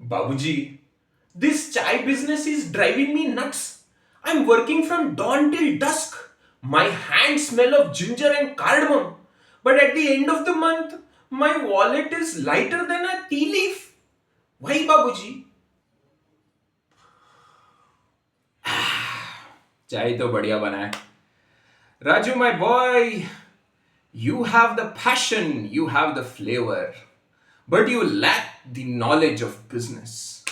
Babuji, this chai business is driving me nuts. I'm working from dawn till dusk. My hands smell of ginger and cardamom. But at the end of the month, my wallet is lighter than a tea leaf. Why, Babuji? चाय तो बढ़िया बना है. Raju, my boy, you have the passion, you have the flavor, but you lack the knowledge of business.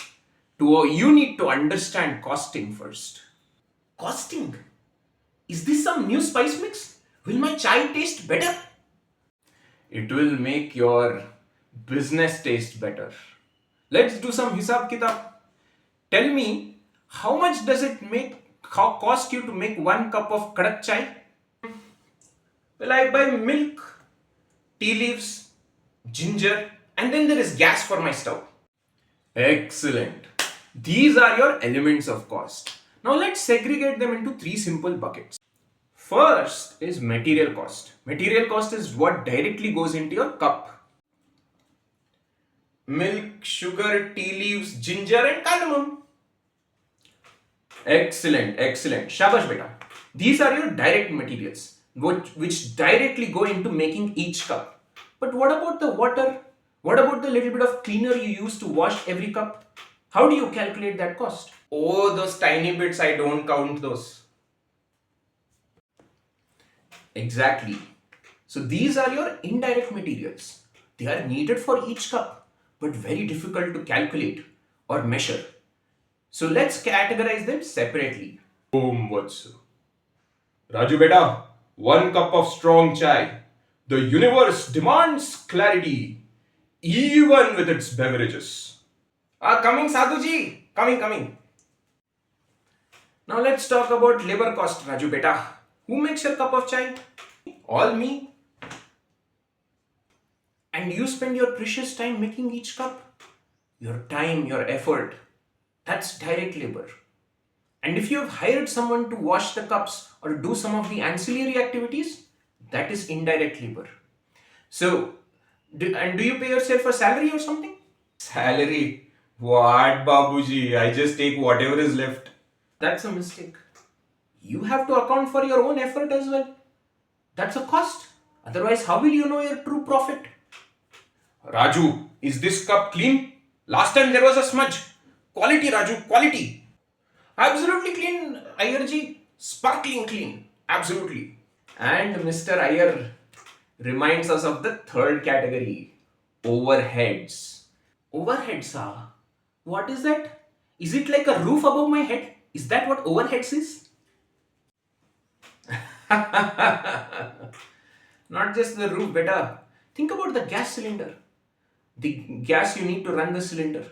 You need to understand costing first. Costing? Is this some new spice mix? Will my chai taste better? It will make your business taste better. Let's do some hisab kitab. Tell me, how much does it cost you to make 1 cup of kadak chai? Well, I buy milk, tea leaves, ginger, and then there is gas for my stove. Excellent. These are your elements of cost. Now let's segregate them into three simple buckets. First is material cost. Material cost is what directly goes into your cup. Milk, sugar, tea leaves, ginger, and cardamom. Excellent, excellent. Shabash beta. These are your direct materials, which directly go into making each cup. But what about the water? What about the little bit of cleaner you use to wash every cup? How do you calculate that cost? Oh, those tiny bits, I don't count those. Exactly. So these are your indirect materials. They are needed for each cup, but very difficult to calculate or measure. So let's categorize them separately. Boom, Vatsu. Raju beta, 1 cup of strong chai. The universe demands clarity, even with its beverages. Coming, Sadhuji. Coming. Now let's talk about labor cost, Raju beta. Who makes your cup of chai? All me. And you spend your precious time making each cup. Your time, your effort. That's direct labor. And if you have hired someone to wash the cups or do some of the ancillary activities, that is indirect labor. So, do you pay yourself a salary or something? Salary? What, Babuji? I just take whatever is left. That's a mistake. You have to account for your own effort as well. That's a cost. Otherwise, how will you know your true profit? Raju, is this cup clean? Last time there was a smudge. Quality, Raju, quality. Absolutely clean, Ayarji. Sparkling clean. Absolutely. And Mr. Iyer reminds us of the third category, overheads. Overheads, what is that? Is it like a roof above my head? Is that what overheads is? Not just the roof, beta. Think about the gas cylinder. The gas you need to run the cylinder.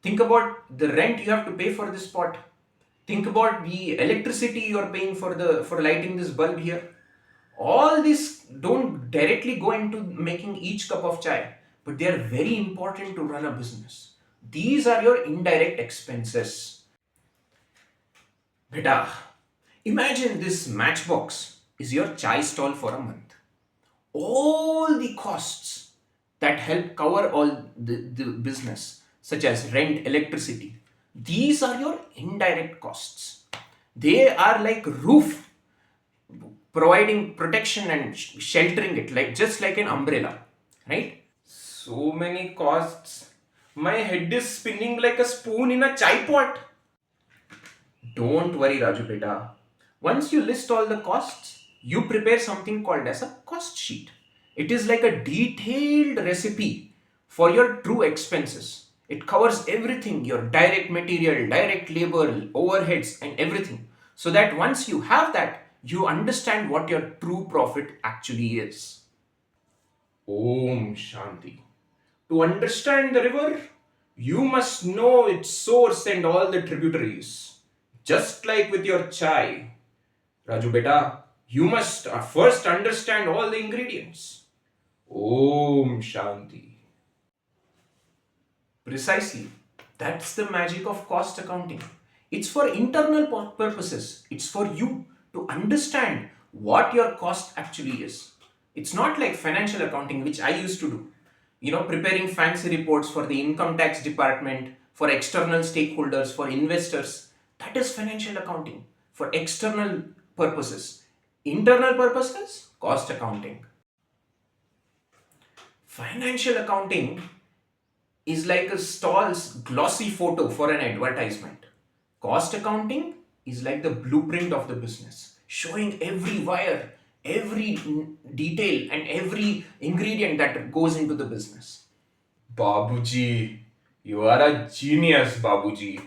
Think about the rent you have to pay for this pot. Think about the electricity you are paying for lighting this bulb here. All this don't directly go into making each cup of chai, but they are very important to run a business. These are your indirect expenses. Beta, imagine this matchbox is your chai stall for a month. All the costs that help cover all the business, such as rent, electricity, these are your indirect costs. They are like roof, providing protection and sheltering it, like just like an umbrella, right? So many costs. My head is spinning like a spoon in a chai pot. Don't worry, Raju beta. Once you list all the costs, you prepare something called as a cost sheet. It is like a detailed recipe for your true expenses. It covers everything, your direct material, direct labor, overheads, and everything. So that once you have that, you understand what your true profit actually is. Om Shanti. To understand the river, you must know its source and all the tributaries. Just like with your chai, Raju beta, you must first understand all the ingredients. Om Shanti. Precisely. That's the magic of cost accounting. It's for internal purposes. It's for you to understand what your cost actually is. It's not like financial accounting, which I used to do. Preparing fancy reports for the income tax department, for external stakeholders, for investors. That is financial accounting for external purposes. Internal purposes, cost accounting. Financial accounting is like a stall's glossy photo for an advertisement. Cost accounting is like the blueprint of the business, showing every wire, every detail, and every ingredient that goes into the business. Babuji, you are a genius, Babuji.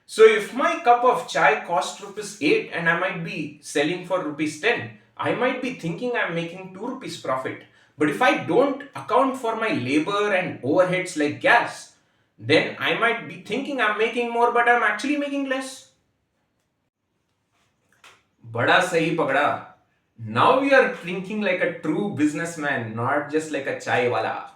So if my cup of chai cost rupees 8 and I might be selling for rupees 10, I might be thinking I'm making 2 rupees profit. But if I don't account for my labor and overheads like gas, then I might be thinking I'm making more but I'm actually making less. Bada sahi pagda. Now we are thinking like a true businessman, not just like a chai wala.